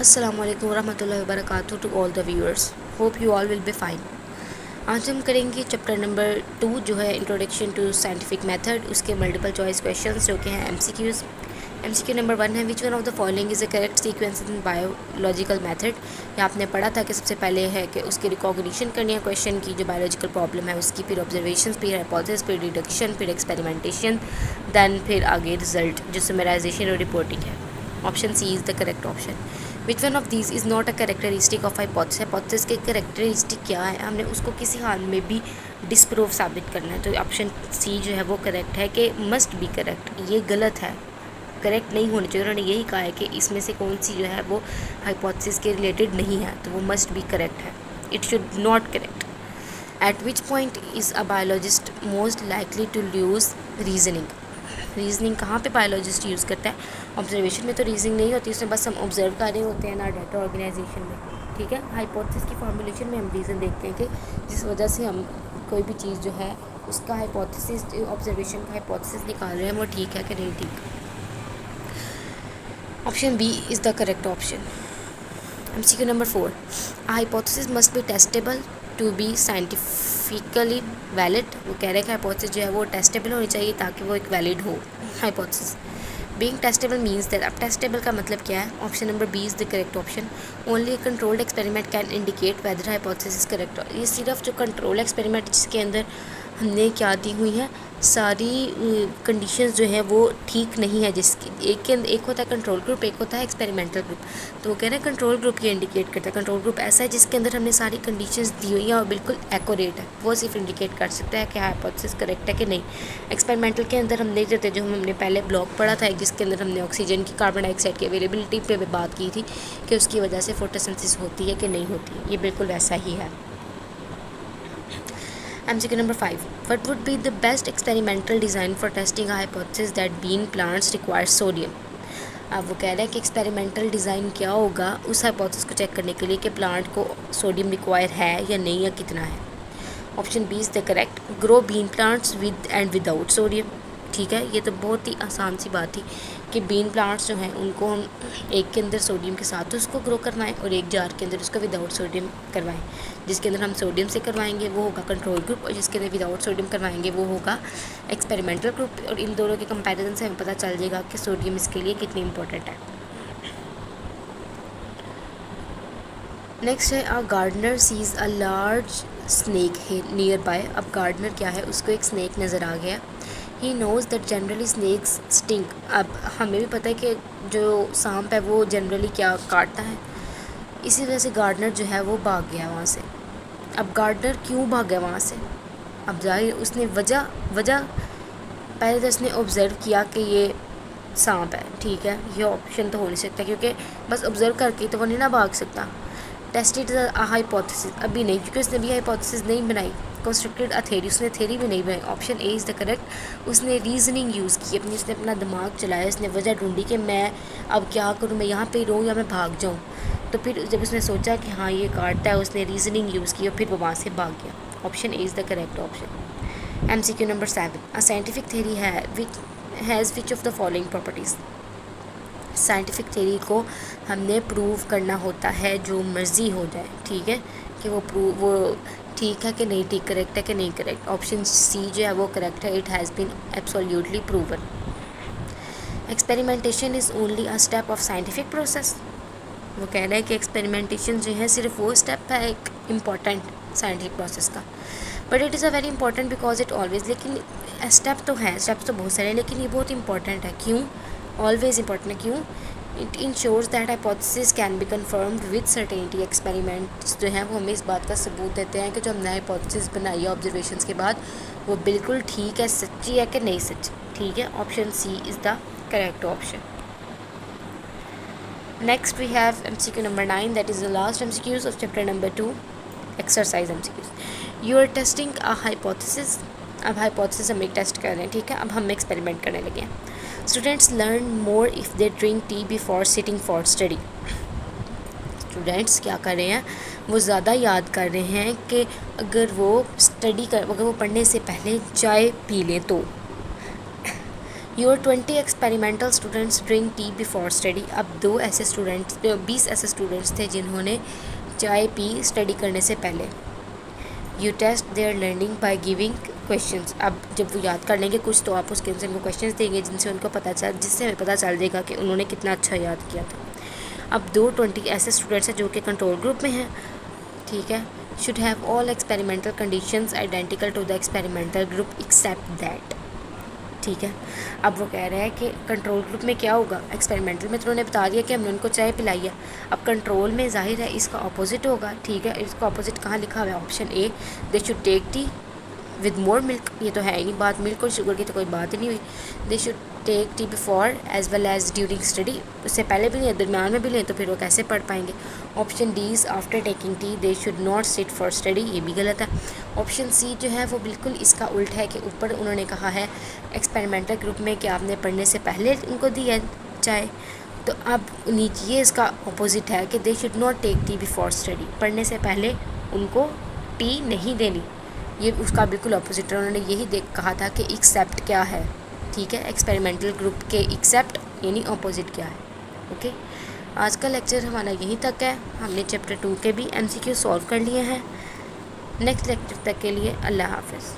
अस्सलाम वालेकुम रहमतुल्लाहि व बरकातुहू to all the viewers. Hope you all will be fine. आज हम करेंगे चैप्टर नंबर 2 जो है इंट्रोडक्शन टू साइंटिफिक मेथड, उसके मल्टीपल चॉइस क्वेश्चंस जो कि हैं एमसीक्यूज़। एमसीक्यू नंबर 1 है which one of the following is a correct sequence in biological method. ये आपने पढ़ा था कि सबसे पहले है कि उसकी रिकॉग्निशन करनी है क्वेश्चन की जो बायोलॉजिकल प्रॉब्लम है उसकी, फिर ऑब्जर्वेशन, फिर हाइपोथेसिस, फिर डिडक्शन, फिर एक्सपेरिमेंटेशन, दैन फिर आगे रिजल्ट जो समराइजेशन और रिपोर्टिंग है। Option C is the correct option. Which one of these is not a characteristic of hypothesis. Hypothesis के करेक्टरिस्टिक क्या है, हमने उसको किसी हाल में भी डिसप्रूव साबित करना है। तो ऑप्शन सी जो है वो करेक्ट है कि मस्ट बी करेक्ट। ये गलत है, करेक्ट नहीं होनी चाहिए। उन्होंने यही कहा है कि इसमें से कौन सी जो है वो हाइपोथेसिस के रिलेटेड नहीं है, तो वो मस्ट बी करेक्ट है, it should not correct. At which point is a biologist most likely to lose reasoning. Reasoning कहाँ पे बायोलॉजिस्ट यूज़ करता है? ऑब्जर्वेशन में तो रीजनिंग नहीं होती, उसमें बस हम ऑब्जर्व कर रहे होते हैं ना डाटा ऑर्गेनाइजेशन में, ठीक है। हाइपोथेसिस की फॉर्मुलेशन में हम रीज़न देखते हैं कि जिस वजह से हम कोई भी चीज़ जो है उसका हाइपोथेसिस, ऑब्जर्वेशन का हाइपोथेसिस निकाल रहे हैं वो ठीक है कि नहीं ठीक। Option B is the correct option. MCQ number 4, hypothesis must be testable to be scientifically valid. वो कह रहे हैं कि हाइपोथेसिस जो है वो टेस्टेबल होनी चाहिए ताकि वो एक वैलिड हो hypothesis. Being testable means that, अब टेस्टेबल का मतलब क्या है? Option number B is the correct option. Only a controlled experiment can indicate whether hypothesis is correct. ये सिर्फ जो कंट्रोल एक्सपेरिमेंट जिसके अंदर हमने क्या दी हुई है, सारी कंडीशंस जो है वो ठीक नहीं है, जिसकी एक होता है कंट्रोल ग्रुप, एक होता है एक्सपेरिमेंटल ग्रुप। तो वो कह रहे हैं कंट्रोल ग्रुप ये इंडिकेट करता है। कंट्रोल ग्रुप ऐसा है जिसके अंदर हमने सारी कंडीशंस दी हुई हैं और बिल्कुल एक्यूरेट है, वो सिर्फ इंडिकेट कर सकता है कि हाइपोथेसिस करेक्ट है कि नहीं। एक्सपेरिमेंटल के अंदर हम देख देते, जो हमने पहले ब्लॉक पढ़ा था जिसके अंदर हमने ऑक्सीजन की, कार्बन डाइऑक्साइड की अवेलेबिलिटी पे भी बात की थी कि उसकी वजह से फोटोसिंथेसिस होती है कि नहीं होती, ये बिल्कुल वैसा ही है। MCQ number 5, what would be the best experimental design for testing a hypothesis that bean plants require sodium? अब वो कह रहे हैं कि एक्सपेरिमेंटल डिज़ाइन क्या होगा उस हाइपोथेसिस को चेक करने के लिए कि प्लांट को सोडियम रिक्वायर है या नहीं, या कितना है। Option B is the correct. Grow bean plants with and without sodium. ठीक है, ये तो बहुत ही आसान सी बात थी कि बीन प्लांट्स जो हैं उनको हम एक के अंदर सोडियम के साथ उसको ग्रो करवाएं और एक जार के अंदर उसको विदाउट सोडियम करवाएं। जिसके अंदर हम सोडियम से करवाएंगे वो होगा कंट्रोल ग्रुप, और जिसके अंदर विदाउट सोडियम करवाएंगे वो होगा एक्सपेरिमेंटल ग्रुप। और इन दोनों के कंपैरिजन से हमें पता चल जाएगा कि सोडियम इसके लिए कितनी इंपॉर्टेंट है। नेक्स्ट है a gardener sees a large snake nearby. अब गार्डनर क्या है, उसको एक स्नेक नज़र आ गया। He knows that generally snakes stink. अब हमें भी पता है कि जो सांप है वो जनरली क्या काटता है, इसी वजह से गार्डनर जो है वो भाग गया वहाँ से। अब गार्डनर क्यों भाग गया वहाँ से? अब जाहिर उसने वजह पहले तो उसने ऑब्ज़र्व किया कि ये सांप है, ठीक है, ये ऑप्शन तो हो नहीं सकता क्योंकि बस ऑब्ज़र्व करके तो वो नहीं ना भाग सकता। टेस्टेड अ हाइपोथेसिस, अभी नहीं, क्योंकि उसने भी हाइपोथेसिस नहीं बनाई। कंस्ट्रक्टेड अ थ्योरी, उसने थ्योरी भी नहीं बनाई। Option A is the correct. उसने रीजनिंग यूज़ की अपनी, उसने अपना दिमाग चलाया, उसने वजह ढूंढी कि मैं अब क्या करूँ, मैं यहाँ पे ही रहूँ या मैं भाग जाऊँ। तो फिर जब उसने सोचा कि हाँ ये काटता है, उसने रीजनिंग यूज़ की और फिर वो वहाँ से भाग गया। Option A is the correct option. MCQ number 7, a scientific theory है which has which of the following properties. Scientific theory को हमने प्रूव करना होता है जो मर्ज़ी हो जाए, ठीक है, कि वो ठीक है कि नहीं ठीक, करेक्ट है कि नहीं करेक्ट। ऑप्शन सी जो है वो करेक्ट है, it has been absolutely proven. Experimentation is only a step of scientific process. वो कह रहा है कि एक्सपेरिमेंटेशन जो है सिर्फ वो स्टेप है एक इम्पॉर्टेंट साइंटिफिक प्रोसेस का, but it is a very important because it always, लेकिन स्टेप तो है, स्टेप्स तो बहुत सारे हैं, लेकिन ये बहुत इंपॉर्टेंट है। क्यों ऑलवेज इंपॉर्टेंट है? क्यों? It ensures that hypothesis can be confirmed with certainty. Experiments जो हैं वो हमें इस बात का सबूत देते हैं कि जो हमने हाइपोथेसिस बनाई है ऑब्जर्वेशंस के बाद वो बिल्कुल ठीक है, सच्ची है कि नहीं सच्ची, ठीक है। Option C is the correct option. Next we have MCQ number 9, that is the last MCQs of chapter number 2, exercise MCQs. You are testing a hypothesis. अब हाइपोथेसिस हम एक टेस्ट कर रहे हैं, ठीक है। अब हम एक्सपेरिमेंट करने लगे हैं। Students learn more if they drink tea before sitting for study. Students क्या कर रहे हैं, वो ज़्यादा याद कर रहे हैं कि अगर वो पढ़ने से पहले चाय पी लें तो, your 20 experimental students drink tea before study. अब 20 ऐसे स्टूडेंट्स थे जिन्होंने चाय पी स्टडी करने से पहले। You test their learning by giving questions. अब जब वो याद कर लेंगे कुछ तो आप उसके उनसे उनको क्वेश्चंस देंगे जिससे हमें पता चल जाएगा कि उन्होंने कितना अच्छा याद किया था। अब 20 ऐसे स्टूडेंट्स हैं जो कि कंट्रोल ग्रुप में हैं, ठीक है। Should have all experimental conditions identical to the experimental group except that, ठीक है। अब वो कह रहे हैं कि कंट्रोल ग्रुप में क्या होगा, एक्सपेरिमेंटल में तो उन्होंने बता दिया कि हमने उनको चाय पिलाई है। अब कंट्रोल में जाहिर है इसका अपोजिट होगा, ठीक है। इसका अपोजिट कहाँ लिखा हुआ है, option A, they should take tea with more milk. ये तो है ही नहीं बात, मिल्क और शुगर की तो कोई बात ही नहीं हुई। They should take tea before as well as during study, उससे पहले भी लें दरम्यान में भी लें तो फिर वो कैसे पढ़ पाएंगे। Option D is after taking tea they should not sit for study, ये भी गलत है। ऑप्शन सी जो है वो बिल्कुल इसका उल्ट है कि ऊपर उन्होंने कहा है एक्सपेरिमेंटल ग्रुप में कि आपने पढ़ने से पहले उनको दी है चाय, तो अब नीचे ये इसका अपोजिट है कि they should not take tea before study, पढ़ने से पहले उनको टी नहीं देनी। ये उसका बिल्कुल अपोजिट है। उन्होंने यही कहा था कि एक्सेप्ट क्या है, ठीक है। एक्सपेरिमेंटल ग्रुप के एक्सेप्ट यानी अपोजिट क्या है, ओके। आज का लेक्चर हमारा यहीं तक है। हमने चैप्टर 2 के भी MCQ सॉल्व कर लिए हैं। नेक्स्ट लेक्चर तक के लिए अल्लाह हाफ़िज़।